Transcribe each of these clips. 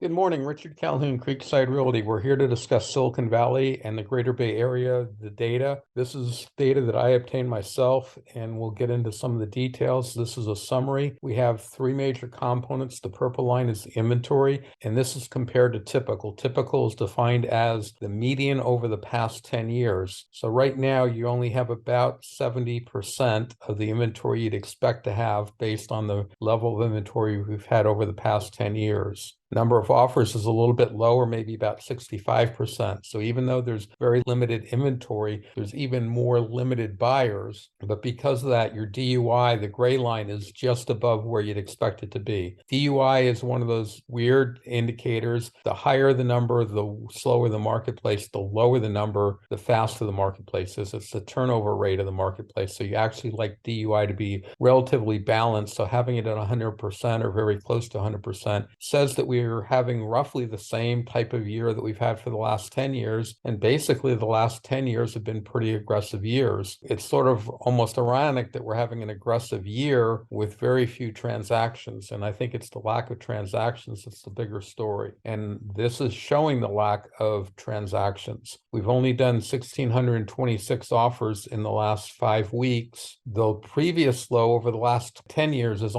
Good morning, Richard Calhoun, Creekside Realty. We're here to discuss Silicon Valley and the Greater Bay Area, the data. This is data that I obtained myself, and we'll get into some of the details. This is a summary. We have three major components. The purple line is the inventory, and this is compared to typical. Typical is defined as the median over the past 10 years. So right now, you only have about 70% of the inventory you'd expect to have based on the level of inventory we've had over the past 10 years. Number of offers is a little bit lower, maybe about 65%. So even though there's very limited inventory, there's even more limited buyers. But because of that, your DUI, the gray line, is just above where you'd expect it to be. DUI is one of those weird indicators. The higher the number, the slower the marketplace. The lower the number, the faster the marketplace is. It's the turnover rate of the marketplace. So you actually like DUI to be relatively balanced. So having it at 100% or very close to 100% says that we're having roughly the same type of year that we've had for the last 10 years. And basically the last 10 years have been pretty aggressive years. It's sort of almost ironic that we're having an aggressive year with very few transactions. And I think it's the lack of transactions that's the bigger story. And this is showing the lack of transactions. We've only done 1,626 offers in the last 5 weeks. The previous low over the last 10 years has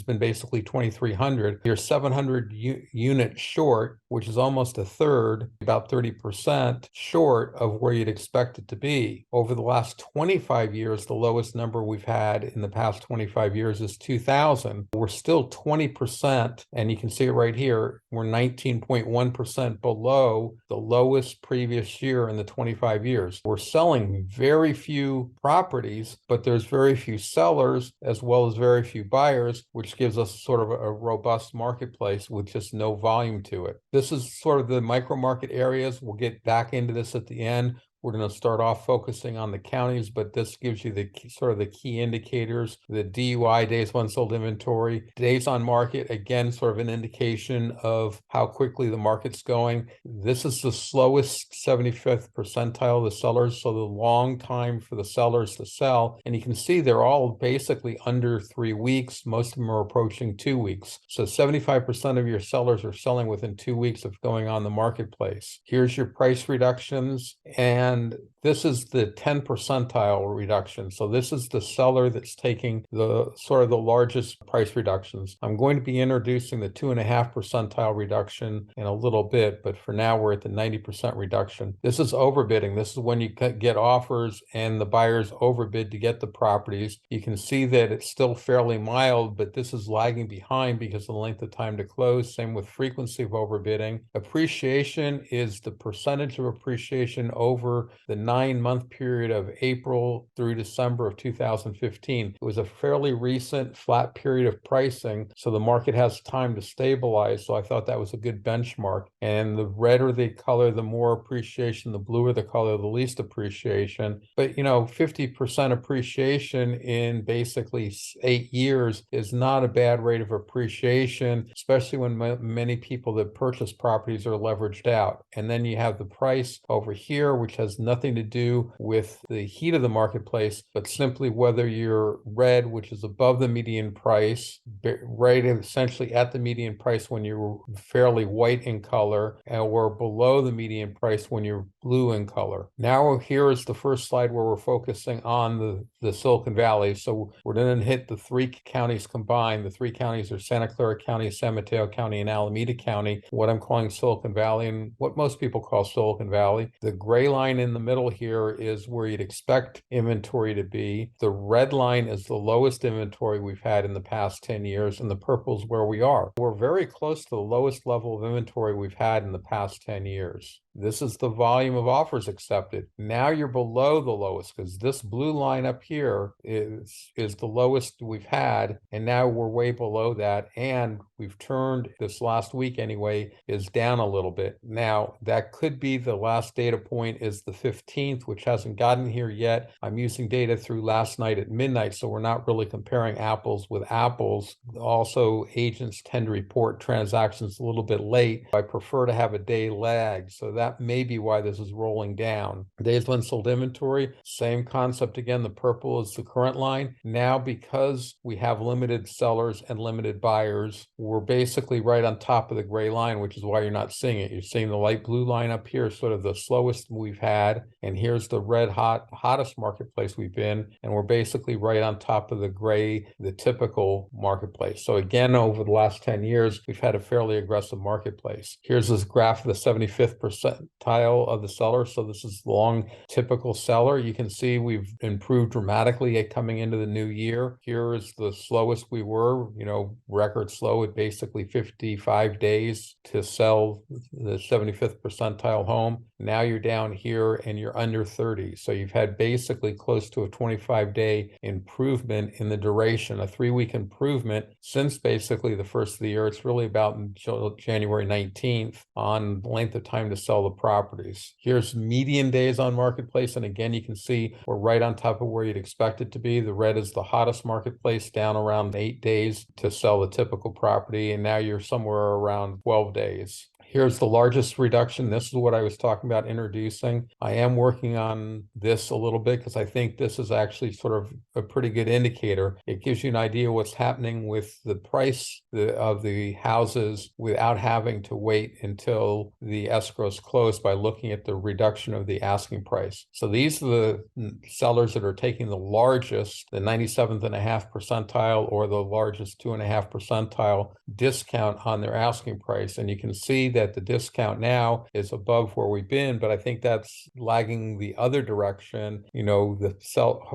been basically 2,300. You're 700 units short, which is almost a third, about 30% short of where you'd expect it to be. Over the last 25 years, the lowest number we've had in the past 25 years is 2,000. We're still 20%, and you can see it right here. We're 19.1% below the lowest previous year in the 25 years. We're selling very few properties, but there's very few sellers as well as very few buyers, which gives us sort of a robust marketplace with just no volume to it. This is sort of the micro market areas. We'll get back into this at the end. We're going to start off focusing on the counties, but this gives you the sort of the key indicators: the DUI, days unsold inventory, days on market, again, sort of an indication of how quickly the market's going. This is the slowest 75th percentile of the sellers, so the long time for the sellers to sell. And you can see they're all basically under 3 weeks. Most of them are approaching 2 weeks. So 75% of your sellers are selling within 2 weeks of going on the marketplace. Here's your price reductions, and this is the 10 percentile reduction. So this is the seller that's taking the sort of the largest price reductions. I'm going to be introducing the 2.5 percentile reduction in a little bit, but for now we're at the 90% reduction. This is overbidding. This is when you get offers and the buyers overbid to get the properties. You can see that it's still fairly mild, but this is lagging behind because of the length of time to close. Same with frequency of overbidding. Appreciation is the percentage of appreciation over the 9-month period of April through December of 2015. It was a fairly recent flat period of pricing, so the market has time to stabilize. So I thought that was a good benchmark. And the redder the color, the more appreciation; the bluer the color, the least appreciation. But 50% appreciation in basically 8 years is not a bad rate of appreciation, especially when many people that purchase properties are leveraged out. And then you have the price over here, which has nothing to do with the heat of the marketplace, but simply whether you're red, which is above the median price, right essentially at the median price when you're fairly white in color, or below the median price when you're blue in color. Now here is the first slide where we're focusing on the Silicon Valley. So we're going to hit the 3 counties combined. The 3 counties are Santa Clara County, San Mateo County, and Alameda County, what I'm calling Silicon Valley and what most people call Silicon Valley. The gray line in the middle here is where you'd expect inventory to be. The red line is the lowest inventory we've had in the past 10 years, and the purple is where we are. We're very close to the lowest level of inventory we've had in the past 10 years. This is the volume of offers accepted. Now you're below the lowest because this blue line up here is the lowest we've had, and now we're way below that, and we've turned, this last week anyway, is down a little bit. Now that could be the last data point is the 15th 13th, which hasn't gotten here yet. I'm using data through last night at midnight, so we're not really comparing apples with apples. Also, agents tend to report transactions a little bit late. I prefer to have a day lag, so that may be why this is rolling down. Days of unsold inventory, same concept again. The purple is the current line. Now, because we have limited sellers and limited buyers, we're basically right on top of the gray line, which is why you're not seeing it. You're seeing the light blue line up here, sort of the slowest we've had, and here's the red hot, hottest marketplace we've been, and we're basically right on top of the gray, the typical marketplace. So again, over the last 10 years, we've had a fairly aggressive marketplace. Here's this graph of the 75th percentile of the seller. So this is the long typical seller. You can see we've improved dramatically coming into the new year. Here is the slowest we were, record slow at basically 55 days to sell the 75th percentile home. Now you're down here and you're under 30. So you've had basically close to a 25-day improvement in the duration, a 3-week improvement since basically the first of the year. It's really about until January 19th on length of time to sell the properties. Here's median days on marketplace. And again, you can see we're right on top of where you'd expect it to be. The red is the hottest marketplace, down around 8 days to sell the typical property. And now you're somewhere around 12 days. Here's the largest reduction. This is what I was talking about introducing. I am working on this a little bit because I think this is actually sort of a pretty good indicator. It gives you an idea what's happening with the price of the houses without having to wait until the escrow is closed by looking at the reduction of the asking price. So these are the sellers that are taking the largest, the 97.5 percentile or the largest 2.5 percentile discount on their asking price. And you can see that the discount now is above where we've been, but I think that's lagging the other direction. The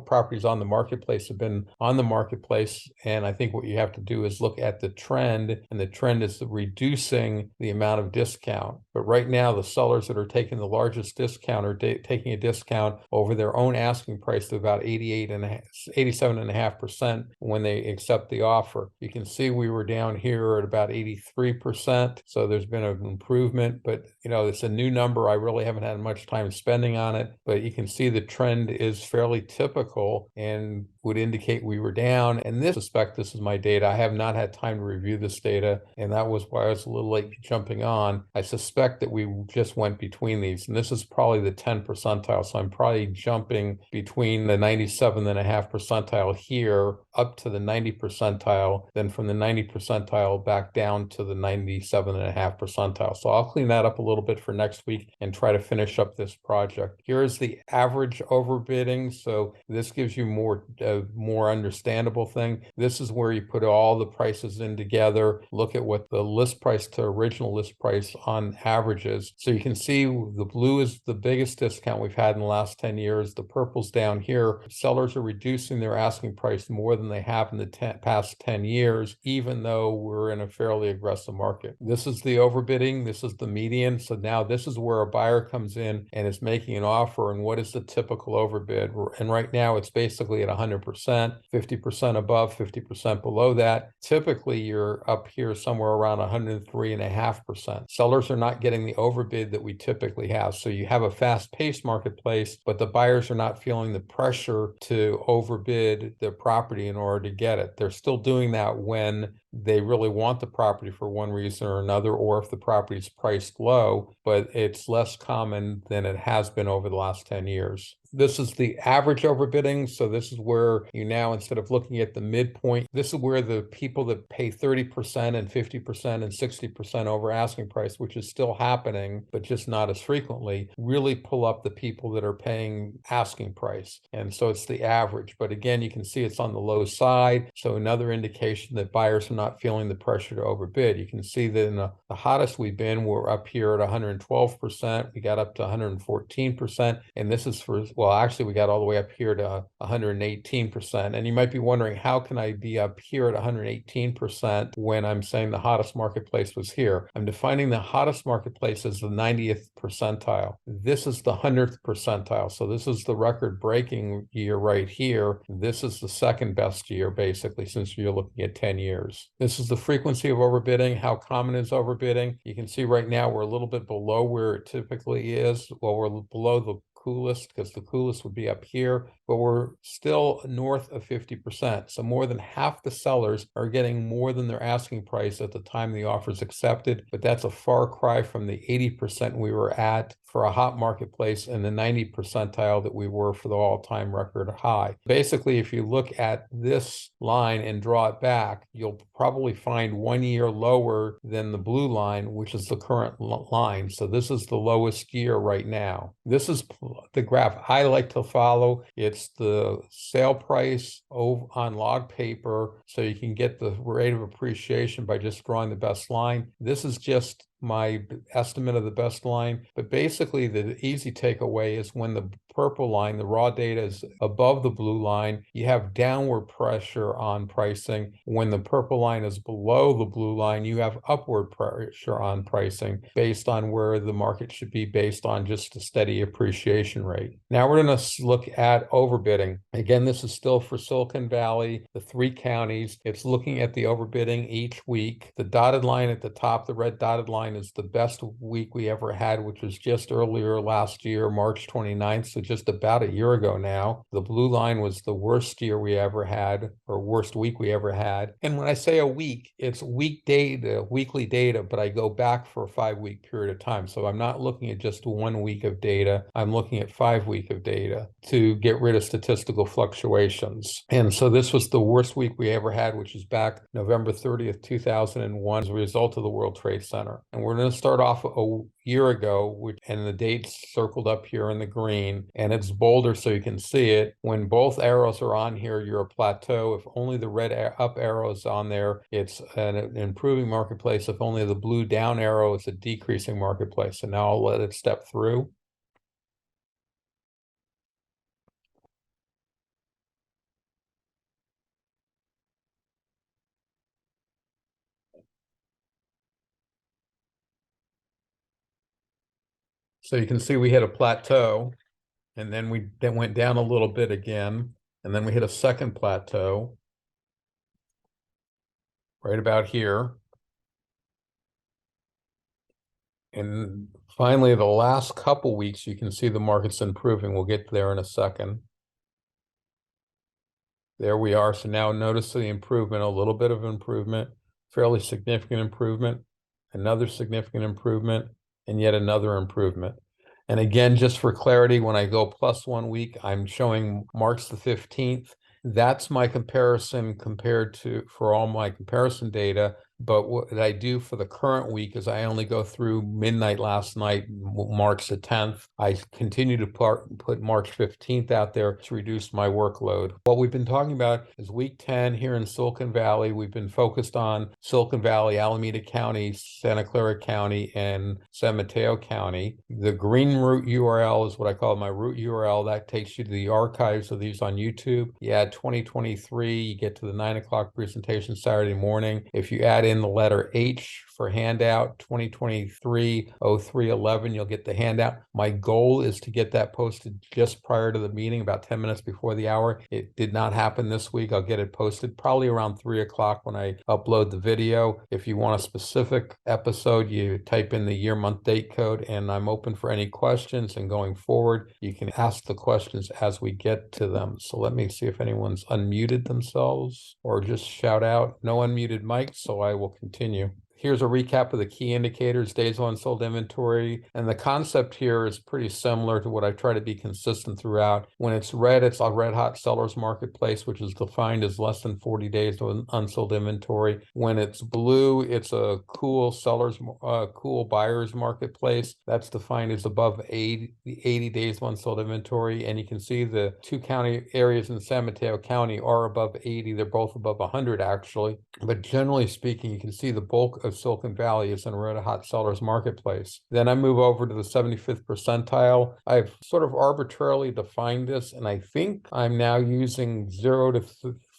properties on the marketplace have been on the marketplace, and I think what you have to do is look at the trend, and the trend is reducing the amount of discount. But right now, the sellers that are taking the largest discount are taking a discount over their own asking price to about 87.5% when they accept the offer. You can see we were down here at about 83%, so there's been an improvement, but it's a new number. I really haven't had much time spending on it, but you can see the trend is fairly typical and would indicate we were down. And I suspect this is my data. I have not had time to review this data, and that was why I was a little late jumping on. I suspect that we just went between these, and this is probably the 10 percentile. So I'm probably jumping between the 97.5 percentile here up to the 90 percentile, then from the 90 percentile back down to the 97.5 percentile. So I'll clean that up a little bit for next week and try to finish up this project. Here's the average overbidding. So this gives you more understandable thing. This is where you put all the prices in together, look at what the list price to original list price on average is. So you can see the blue is the biggest discount we've had in the last 10 years. The purple's down here. Sellers are reducing their asking price more than they have in the past 10 years, even though we're in a fairly aggressive market. This is the overbidding. This is the median. So now this is where a buyer comes in and is making an offer. And what is the typical overbid? And right now it's basically at 100%, 50% above, 50% below that. Typically you're up here somewhere around 103.5%. Sellers are not getting the overbid that we typically have. So you have a fast-paced marketplace, but the buyers are not feeling the pressure to overbid their property in order to get it. They're still doing that when they really want the property for one reason or another, or if the property is priced low, but it's less common than it has been over the last 10 years. This is the average overbidding. So this is where you now, instead of looking at the midpoint, this is where the people that pay 30% and 50% and 60% over asking price, which is still happening, but just not as frequently, really pull up the people that are paying asking price. And so it's the average. But again, you can see it's on the low side. So another indication that buyers are not feeling the pressure to overbid. You can see that in the hottest we've been, we're up here at 112%. We got up to 114%. And this is actually, we got all the way up here to 118%. And you might be wondering, how can I be up here at 118% when I'm saying the hottest marketplace was here? I'm defining the hottest marketplace as the 90th percentile. This is the 100th percentile. So this is the record-breaking year right here. This is the second best year, basically, since you're looking at 10 years. This is the frequency of overbidding. How common is overbidding? You can see right now we're a little bit below where it typically is. Well, we're below the coolest because the coolest would be up here, but we're still north of 50%. So more than half the sellers are getting more than their asking price at the time the offer is accepted, but that's a far cry from the 80% we were at for a hot marketplace and the 90 percentile that we were for the all-time record high. Basically, if you look at this line and draw it back, you'll probably find 1 year lower than the blue line, which is the current line. So this is the lowest year right now. This is the graph I like to follow. It's the sale price on log paper, so you can get the rate of appreciation by just drawing the best line. This is just my estimate of the best line, but basically the easy takeaway is when the purple line, the raw data, is above the blue line, you have downward pressure on pricing. When the purple line is below the blue line, you have upward pressure on pricing based on where the market should be based on just a steady appreciation rate. Now we're going to look at overbidding. Again, this is still for Silicon Valley, the 3 counties. It's looking at the overbidding each week. The dotted line at the top, the red dotted line, is the best week we ever had, which was just earlier last year, March 29th, so just about a year ago now. The blue line was the worst year we ever had, or worst week we ever had. And when I say a week, it's week data, weekly data, but I go back for a 5-week period of time. So I'm not looking at just 1 week of data. I'm looking at 5 weeks of data to get rid of statistical fluctuations. And so this was the worst week we ever had, which is back November 30th, 2001, as a result of the World Trade Center. And we're going to start off a year ago, and the date's circled up here in the green, and it's bolder so you can see it. When both arrows are on here, you're a plateau. If only the red up arrow is on there, it's an improving marketplace. If only the blue down arrow, it's a decreasing marketplace. And now I'll let it step through. So you can see we hit a plateau, and then we went down a little bit again, and then we hit a second plateau right about here. And finally, the last couple weeks, you can see the market's improving. We'll get there in a second. There we are. So now notice the improvement, a little bit of improvement, fairly significant improvement, another significant improvement, and yet another improvement. And again, just for clarity, when I go plus 1 week, I'm showing March the 15th. That's my comparison compared to, for all my comparison data. But what I do for the current week is I only go through midnight last night, March the 10th. I continue to put March 15th out there to reduce my workload. What we've been talking about is week 10 here in Silicon Valley. We've been focused on Silicon Valley, Alameda County, Santa Clara County, and San Mateo County. The green root URL is what I call my root URL. That takes you to the archives of these on YouTube. You add 2023, you get to the 9 o'clock presentation Saturday morning. If you add in the letter H for handout 2023-03-11, you'll get the handout. My goal is to get that posted just prior to the meeting, about 10 minutes before the hour. It did not happen this week. I'll get it posted probably around 3 o'clock when I upload the video. If you want a specific episode, you type in the year, month, date code, and I'm open for any questions. And going forward, you can ask the questions as we get to them. So let me see if anyone's unmuted themselves or just shout out. No unmuted mics, so I will continue. Here's a recap of the key indicators, days on sold inventory. And the concept here is pretty similar to what I try to be consistent throughout. When it's red, it's a red hot seller's marketplace, which is defined as less than 40 days of unsold inventory. When it's blue, it's a cool cool buyer's marketplace. That's defined as above 80 days of unsold inventory. And you can see the 2 county areas in San Mateo County are above 80. They're both above 100 actually. But generally speaking, you can see the bulk of Silicon Valley is in a red hot seller's marketplace. Then I move over to the 75th percentile. I've sort of arbitrarily defined this, and I think I'm now using 0 to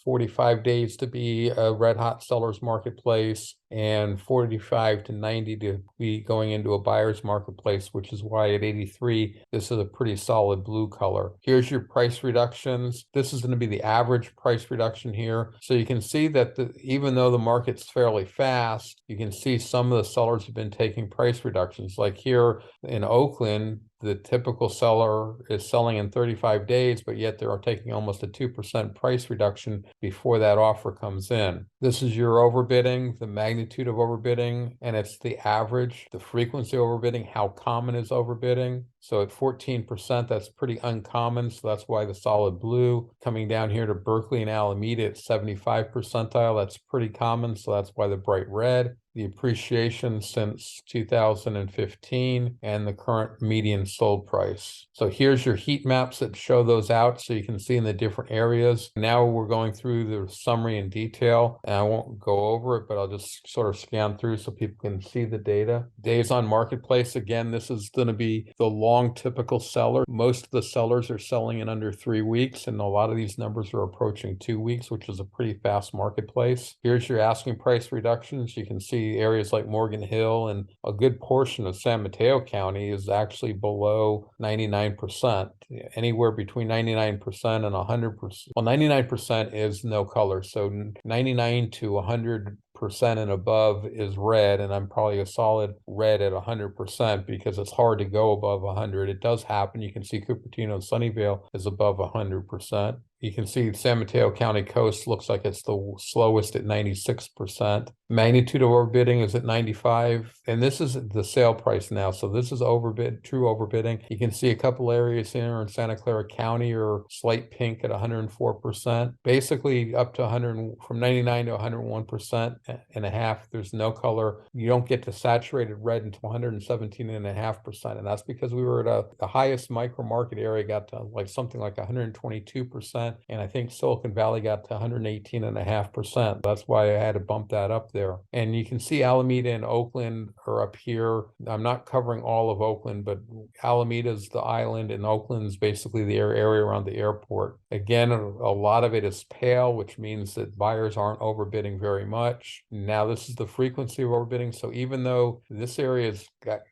45 days to be a red hot seller's marketplace. and 45 to 90 to be going into a buyer's marketplace, which is why at 83, this is a pretty solid blue color. Here's your price reductions. This is going to be the average price reduction here. So you can see that even though the market's fairly fast, you can see some of the sellers have been taking price reductions. Like here in Oakland, the typical seller is selling in 35 days, but yet they're taking almost a 2% price reduction before that offer comes in. This is your overbidding, the magnitude of overbidding, and it's the average, the frequency of overbidding, how common is overbidding. So at 14%, that's pretty uncommon. So that's why the solid blue. Coming down here to Berkeley and Alameda at 75 percentile, that's pretty common. So that's why the bright red. The appreciation since 2015 and the current median sold price. So here's your heat maps that show those out so you can see in the different areas. Now we're going through the summary in detail, and I won't go over it, but I'll just sort of scan through so people can see the data. Days on marketplace, again, this is going to be the long typical seller. Most of the sellers are selling in under 3 weeks, and a lot of these numbers are approaching 2 weeks, which is a pretty fast marketplace. Here's your asking price reductions. You can see areas like Morgan Hill and a good portion of San Mateo County is actually below 99%, anywhere between 99% and 100%. Well, 99% is no color. So 99 to 100% and above is red, and I'm probably a solid red at 100% because it's hard to go above 100. It does happen. You can see Cupertino and Sunnyvale is above 100%. You can see San Mateo County coast looks like it's the slowest at 96%. Magnitude of overbidding is at 95. And this is the sale price now. So this is overbid, true overbidding. You can see a couple areas here in Santa Clara County are slight pink at 104%. Basically up to 100, from 99 to 101% and a half. There's no color. You don't get to saturated red until 117.5%. And that's because we were at the highest micro market area got to like something like 122%. And I think Silicon Valley got to 118.5%. That's why I had to bump that up there. And you can see Alameda and Oakland are up here. I'm not covering all of Oakland, but Alameda's the island and Oakland's basically the area around the airport. Again, a lot of it is pale, which means that buyers aren't overbidding very much. Now this is the frequency of overbidding. So even though this area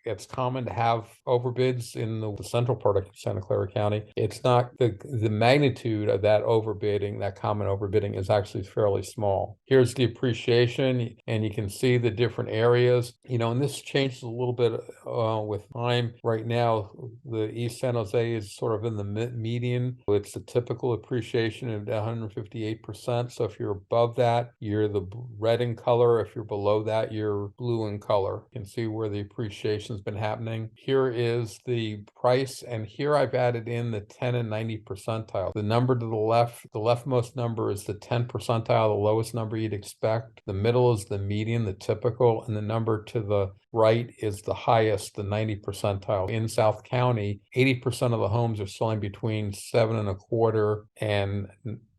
it's common to have overbids in the central part of Santa Clara County, it's not the magnitude of that overbidding, that common overbidding is actually fairly small. Here's the appreciation, and you can see the different areas, and this changes a little bit with time. Right now, the East San Jose is sort of in the median. It's the typical appreciation of 158%. So if you're above that, you're the red in color. If you're below that, you're blue in color. You can see where the appreciation has been happening. Here is the price, and here I've added in the 10 and 90 percentile. The number to the leftmost number is the 10 percentile, the lowest number you'd expect. The middle is the median, the typical, and the number to the right is the highest, the 90 percentile. In South County, 80% of the homes are selling between 7.25 and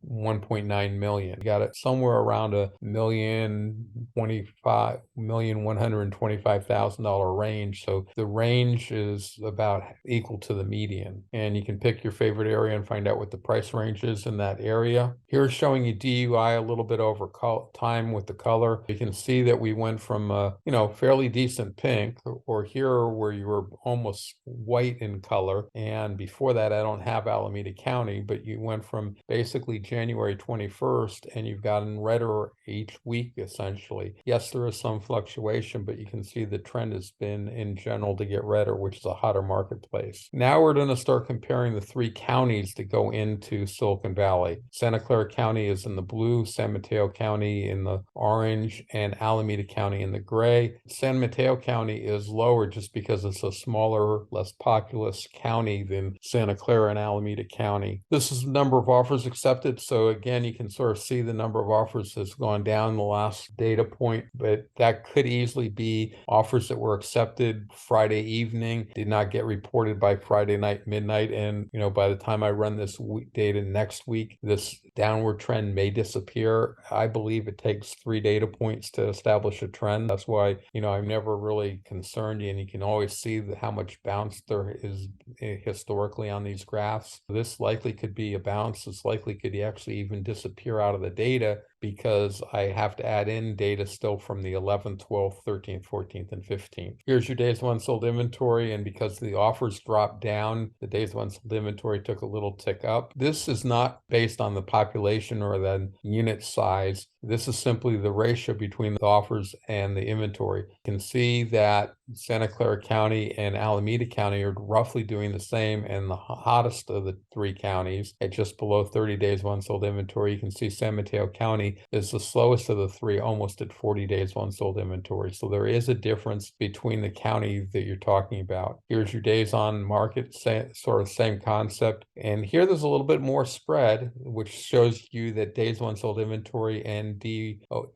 1.9 million. You got it somewhere around $1,125,000 range. So the range is about equal to the median. And you can pick your favorite area and find out what the price range is in that area. Here's showing you DUI a little bit over time with the color. You can see that we went from fairly decent pink, or here where you were almost white in color. And before that, I don't have Alameda County, but you went from basically January 21st, and you've gotten redder each week, essentially. Yes, there is some fluctuation, but you can see the trend has been in general to get redder, which is a hotter marketplace. Now we're going to start comparing the 3 counties that go into Silicon Valley. Santa Clara County is in the blue, San Mateo County in the orange, and Alameda County in the gray. San Mateo County is lower just because it's a smaller, less populous county than Santa Clara and Alameda County. This is the number of offers accepted. So again, you can sort of see the number of offers has gone down the last data point, but that could easily be offers that were accepted Friday evening, did not get reported by Friday night, midnight. And, by the time I run this data next week, this downward trend may disappear. I believe it takes 3 data points to establish a trend. That's why, I'm never really concerned, and you can always see how much bounce there is historically on these graphs. This likely could be a bounce. This likely could actually even disappear out of the data because I have to add in data still from the 11th, 12th, 13th, 14th, and 15th. Here's your days of unsold inventory, and because the offers dropped down, the days of unsold inventory took a little tick up. This is not based on the population or the unit size. This is simply the ratio between the offers and the inventory. You can see that Santa Clara County and Alameda County are roughly doing the same, and the hottest of the three counties at just below 30 days of unsold inventory. You can see San Mateo County is the slowest of the three, almost at 40 days of unsold inventory. So there is a difference between the county that you're talking about. Here's your days on market, sort of same concept. And here there's a little bit more spread, which shows you that days of unsold inventory and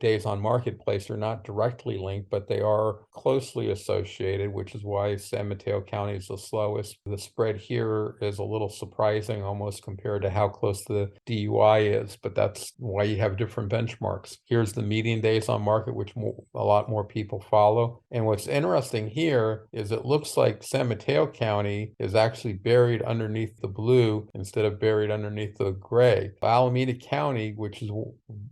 days on marketplace are not directly linked, but they are closely associated, which is why San Mateo County is the slowest. The spread here is a little surprising almost compared to how close the DUI is, but that's why you have different benchmarks. Here's the median days on market, which a lot more people follow. And what's interesting here is it looks like San Mateo County is actually buried underneath the blue instead of buried underneath the gray. Alameda County, which is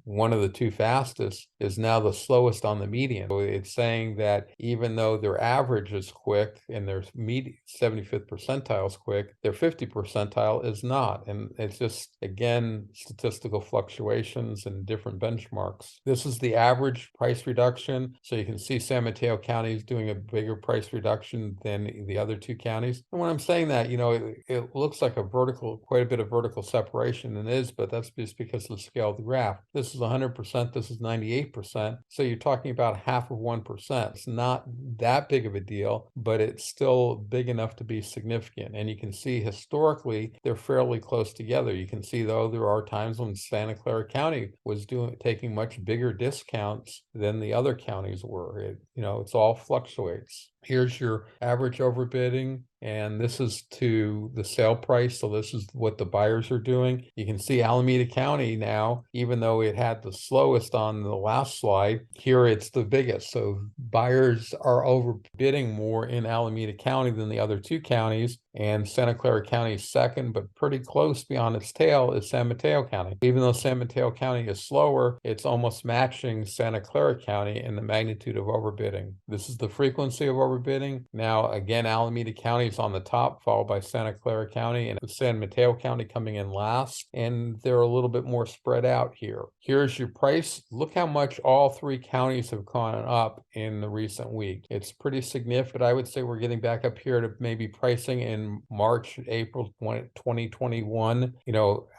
one of the two fastest, is now the slowest on the median. So it's saying that even though their average is quick and their 75th percentile is quick, their 50th percentile is not. And it's just, again, statistical fluctuations and different benchmarks. This is the average price reduction. So you can see San Mateo County is doing a bigger price reduction than the other two counties. And when I'm saying that, it looks like quite a bit of vertical separation, and it is, but that's just because of the scale of the graph. This is 100%, this is 98%. So you're talking about half of 1%. It's not that big of a deal, but it's still big enough to be significant. And you can see historically, they're fairly close together. You can see, though, there are times when Santa Clara County was taking much bigger discounts than the other counties were. It's all fluctuates. Here's your average overbidding, and this is to the sale price. So this is what the buyers are doing. You can see Alameda County now, even though it had the slowest on the last slide, here it's the biggest. So buyers are overbidding more in Alameda County than the other two counties. And Santa Clara County is second, but pretty close beyond its tail is San Mateo County. Even though San Mateo County is slower, it's almost matching Santa Clara County in the magnitude of overbidding. This is the frequency of overbidding. Now, again, Alameda County is on the top, followed by Santa Clara County, and San Mateo County coming in last. And they're a little bit more spread out here. Here's your price. Look how much all three counties have gone up in the recent week. It's pretty significant. I would say we're getting back up here to maybe pricing in March, April 2021.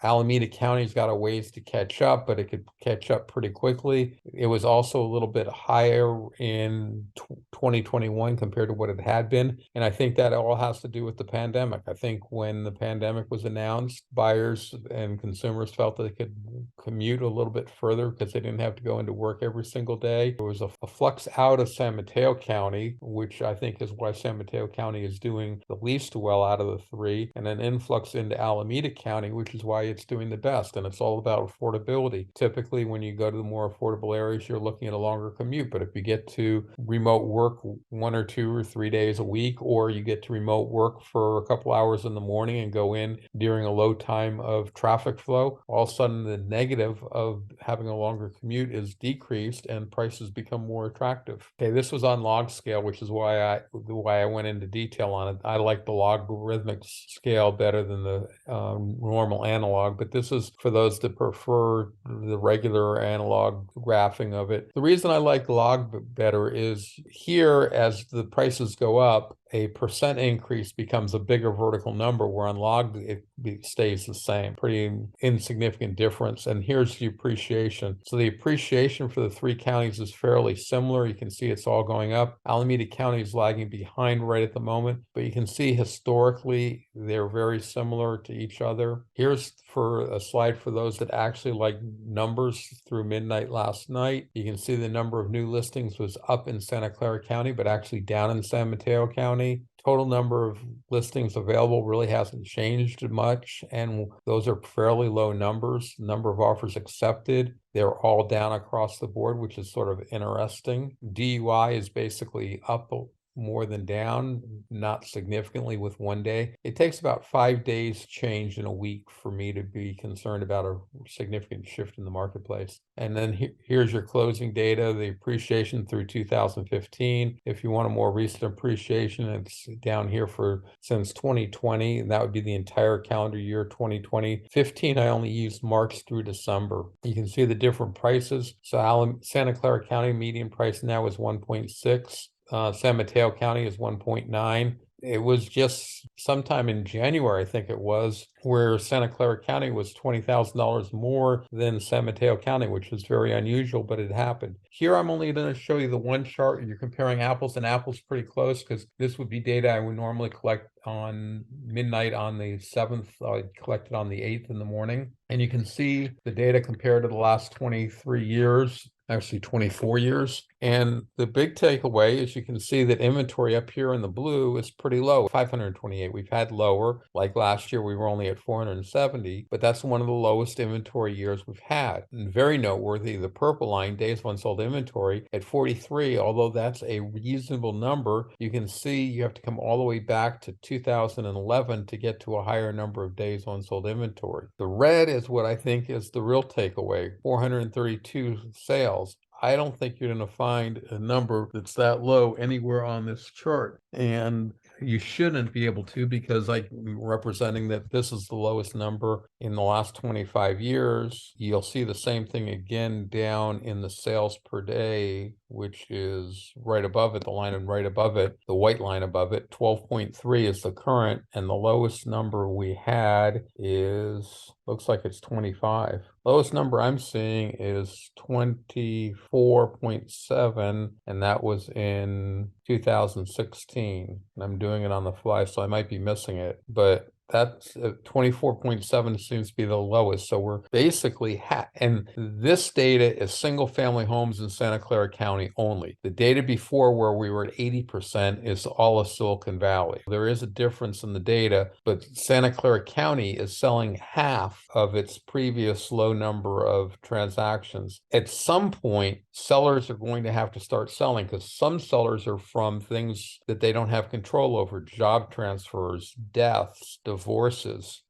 Alameda County's got a ways to catch up, but it could catch up pretty quickly. It was also a little bit higher in 2021 compared to what it had been. And I think that all has to do with the pandemic. I think when the pandemic was announced, buyers and consumers felt that they could commute a little bit further because they didn't have to go into work every single day. There was a flux out of San Mateo County, which I think is why San Mateo County is doing the least well out of the three, and an influx into Alameda County, which is why it's doing the best. And it's all about affordability. Typically, when you go to the more affordable areas, you're looking at a longer commute. But if you get to remote work 1 or 2 or 3 days a week, or you get to remote work for a couple hours in the morning and go in during a low time of traffic flow, all of a sudden the negative of having a longer commute is decreased and prices become more attractive. Okay, this was on log scale, which is why I went into detail on it. I like the logarithmic scale better than the normal analog, but this is for those that prefer the regular analog graphing of it. The reason I like log better is here, as the prices go up, a percent increase becomes a bigger vertical number, where on log it stays the same. Pretty insignificant difference. And here's the appreciation. So the appreciation for the three counties is fairly similar. You can see it's all going up. Alameda County is lagging behind right at the moment, but you can see historically they're very similar to each other. Here's for a slide for those that actually like numbers through midnight last night. You can see the number of new listings was up in Santa Clara County, but actually down in San Mateo County. Total number of listings available really hasn't changed much, and those are fairly low numbers. Number of offers accepted, they're all down across the board, which is sort of interesting. DUI is basically up more than down, not significantly with one day. It takes about 5 days change in a week for me to be concerned about a significant shift in the marketplace. And then here's your closing data, the appreciation through 2015. If you want a more recent appreciation, it's down here for since 2020, and that would be the entire calendar year 2020. 15, I only used March through December. You can see the different prices. So Santa Clara County median price now is 1.6. San Mateo County is 1.9. It was just sometime in January, I think it was, where Santa Clara County was $20,000 more than San Mateo County, which was very unusual, but it happened. Here, I'm only going to show you the one chart. You're comparing apples and apples pretty close, because this would be data I would normally collect on midnight on the 7th. I collected on the 8th in the morning. And you can see the data compared to the last 23 years. Actually 24 years. And the big takeaway is you can see that inventory up here in the blue is pretty low, 528. We've had lower, like last year we were only at 470, but that's one of the lowest inventory years we've had. And very noteworthy, the purple line, days of unsold inventory at 43, although that's a reasonable number, you can see you have to come all the way back to 2011 to get to a higher number of days of unsold inventory. The red is what I think is the real takeaway, 432 sales. I don't think you're going to find a number that's that low anywhere on this chart. And you shouldn't be able to, because I'm representing that this is the lowest number in the last 25 years. You'll see the same thing again down in the sales per day, which is right above it, the line and right above it, the white line above it. 12.3 is the current, and the lowest number we had is, looks like it's 25. Lowest number I'm seeing is 24.7, and that was in 2016. And I'm doing it on the fly, so I might be missing it, but that's 24.7 seems to be the lowest. So we're basically, and this data is single family homes in Santa Clara County only. The data before, where we were at 80%, is all of Silicon Valley. There is a difference in the data, but Santa Clara County is selling half of its previous low number of transactions. At some point, sellers are going to have to start selling, because some sellers are from things that they don't have control over, job transfers, deaths, divorces,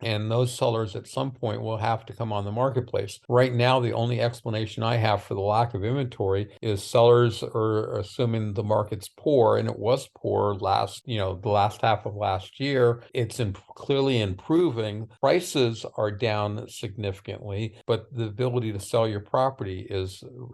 and those sellers at some point will have to come on the marketplace. Right now, the only explanation I have for the lack of inventory is sellers are assuming the market's poor, and it was poor the last half of last year. It's clearly improving. Prices are down significantly, but the ability to sell your property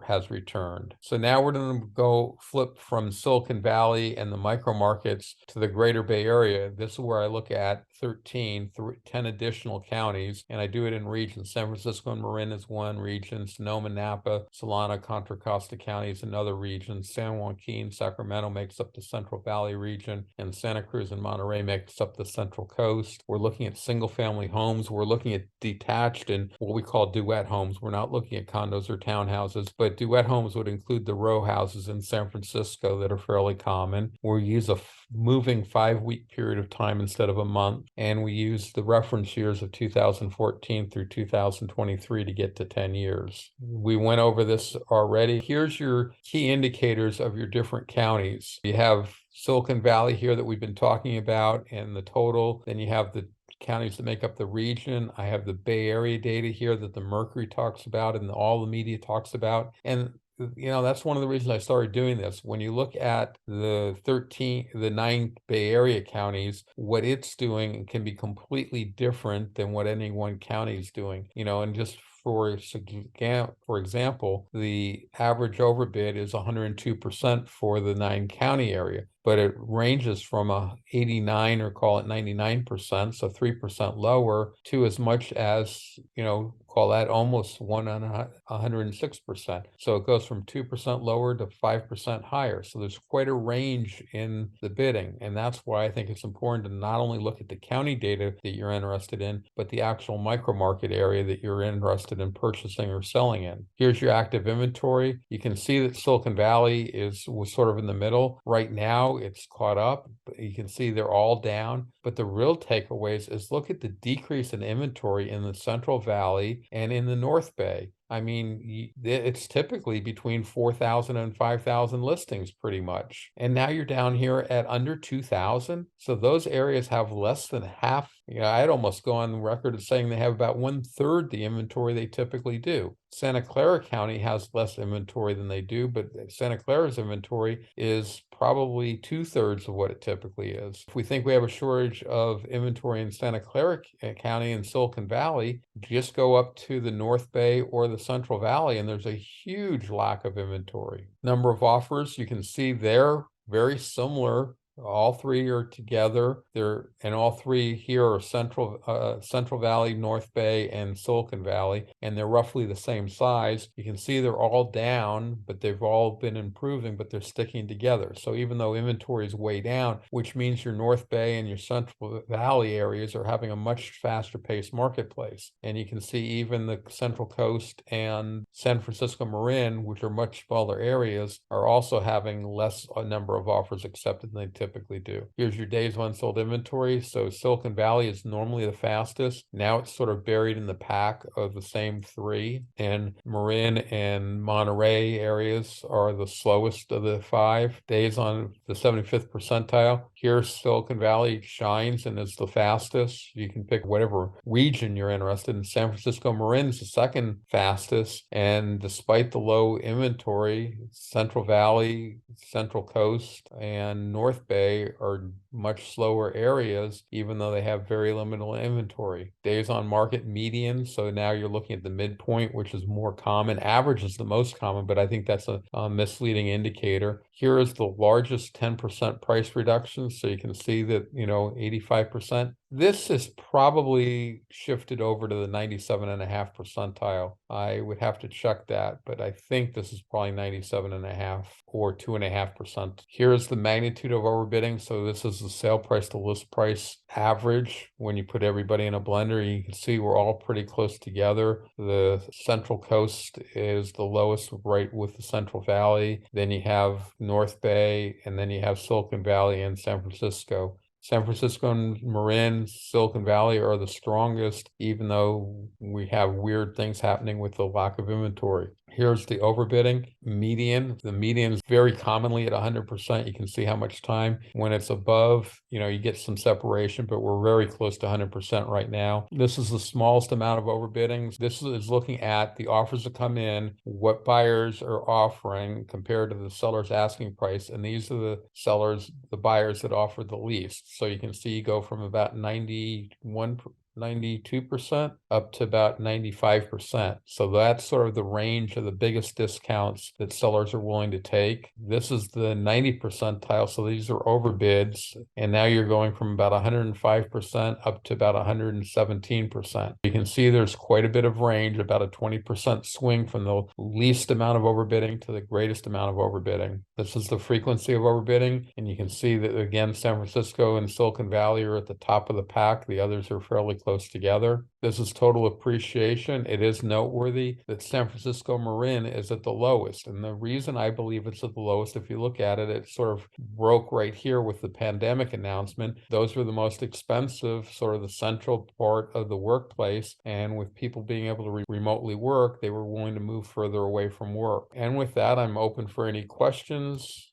has returned. So now we're going to go flip from Silicon Valley and the micro markets to the greater Bay Area. This is where I look at 10 additional counties, and I do it in regions. San Francisco and Marin is one region, Sonoma, Napa, Solana, Contra Costa County is another region, San Joaquin, Sacramento makes up the Central Valley region, and Santa Cruz and Monterey makes up the Central Coast. We're looking at single family homes. We're looking at detached and what we call duet homes. We're not looking at condos or townhouses, but duet homes would include the row houses in San Francisco that are fairly common. We use a moving 5-week period of time instead of a month, and we use the reference years of 2014 through 2023 to get to 10 years. We went over this already. Here's your key indicators of your different counties. You have Silicon Valley here that we've been talking about and the total. Then you have the counties that make up the region. I have the Bay Area data here that the Mercury talks about and all the media talks about. And that's one of the reasons I started doing this. When you look at the 9 Bay Area counties, what it's doing can be completely different than what any one county is doing. And just for example, the average overbid is 102% for the 9 county area, but it ranges from 89 or call it 99%, so 3% lower, to as much as, call that almost 106%. So it goes from 2% lower to 5% higher. So there's quite a range in the bidding. And that's why I think it's important to not only look at the county data that you're interested in, but the actual micro market area that you're interested in purchasing or selling in. Here's your active inventory. You can see that Silicon Valley was sort of in the middle. Right now, it's caught up. You can see they're all down. But the real takeaways is look at the decrease in inventory in the Central Valley and in the North Bay. I mean, it's typically between 4,000 and 5,000 listings pretty much. And now you're down here at under 2,000. So those areas have less than half. I'd almost go on record as saying they have about 1/3 the inventory they typically do. Santa Clara County has less inventory than they do, but Santa Clara's inventory is probably 2/3 of what it typically is. If we think we have a shortage of inventory in Santa Clara County and Silicon Valley, just go up to the North Bay or the Central Valley, and there's a huge lack of inventory. Number of offers, you can see they're very similar. All three are together. And all three here are Central Valley, North Bay, and Silicon Valley, and they're roughly the same size. You can see they're all down, but they've all been improving, but they're sticking together. So even though inventory is way down, which means your North Bay and your Central Valley areas are having a much faster paced marketplace. And you can see even the Central Coast and San Francisco Marin, which are much smaller areas, are also having less a number of offers accepted than they typically do. Here's your days of unsold inventory. So Silicon Valley is normally the fastest. Now it's sort of buried in the pack of the same three, and Marin and Monterey areas are the slowest of the five. Days on the 75th percentile. Here Silicon Valley shines and is the fastest. You can pick whatever region you're interested in. San Francisco Marin is the second fastest, and despite the low inventory, Central Valley, Central Coast, and North Bay are much slower areas, even though they have very limited inventory. Days on market median, so now you're looking at the midpoint, which is more common. Average is the most common, but I think that's a misleading indicator. Here is the largest 10% price reduction, so you can see that, 85%. This is probably shifted over to the 97.5 percentile. I would have to check that, but I think this is probably 97.5 or 2.5%. Here's the magnitude of overbidding. So this is the sale price to list price average. When you put everybody in a blender, you can see we're all pretty close together. The Central Coast is the lowest, right with the Central Valley. Then you have North Bay, and then you have Silicon Valley and San Francisco. San Francisco and Marin, Silicon Valley are the strongest, even though we have weird things happening with the lack of inventory. Here's the overbidding median. The median is very commonly at 100%. You can see how much time. When it's above, you get some separation, but we're very close to 100% right now. This is the smallest amount of overbidding. This is looking at the offers that come in, what buyers are offering compared to the seller's asking price. And these are the buyers that offer the least. So you can see you go from about 92% up to about 95%. So that's sort of the range of the biggest discounts that sellers are willing to take. This is the 90 percentile. So these are overbids. And now you're going from about 105% up to about 117%. You can see there's quite a bit of range, about a 20% swing from the least amount of overbidding to the greatest amount of overbidding. This is the frequency of overbidding. And you can see that, again, San Francisco and Silicon Valley are at the top of the pack. The others are fairly close together. This is total appreciation. It is noteworthy that San Francisco Marin is at the lowest. And the reason I believe it's at the lowest, if you look at it, it sort of broke right here with the pandemic announcement. Those were the most expensive, sort of the central part of the workplace. And with people being able to remotely work, they were willing to move further away from work. And with that, I'm open for any questions.